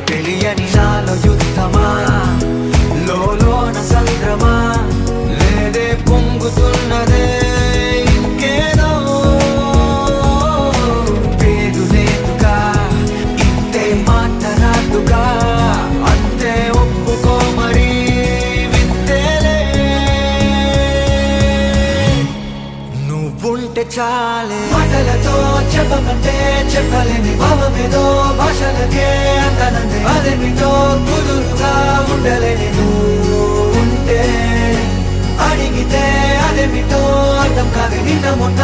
తెలియని నాలో యుద్ధమా, లోన సంద్రమా, లేదే పొంగుతున్నదే ఇంకేదో పేరు లేదుగా, ఇంతే మాట రాదుగా, అంతే ఒప్పుకో మరి వింతేలే. నువ్వుంటే చాలే మాటలతో చెప్పమంటే చెప్పలేని భావమేదో భాషలకే అందనందే, అదేమిటో కుదురుగా ఉండలేని నువ్వు ఉంటే, అడిగితే అదేమిటో అర్థం కాదు నిన్న మొన్న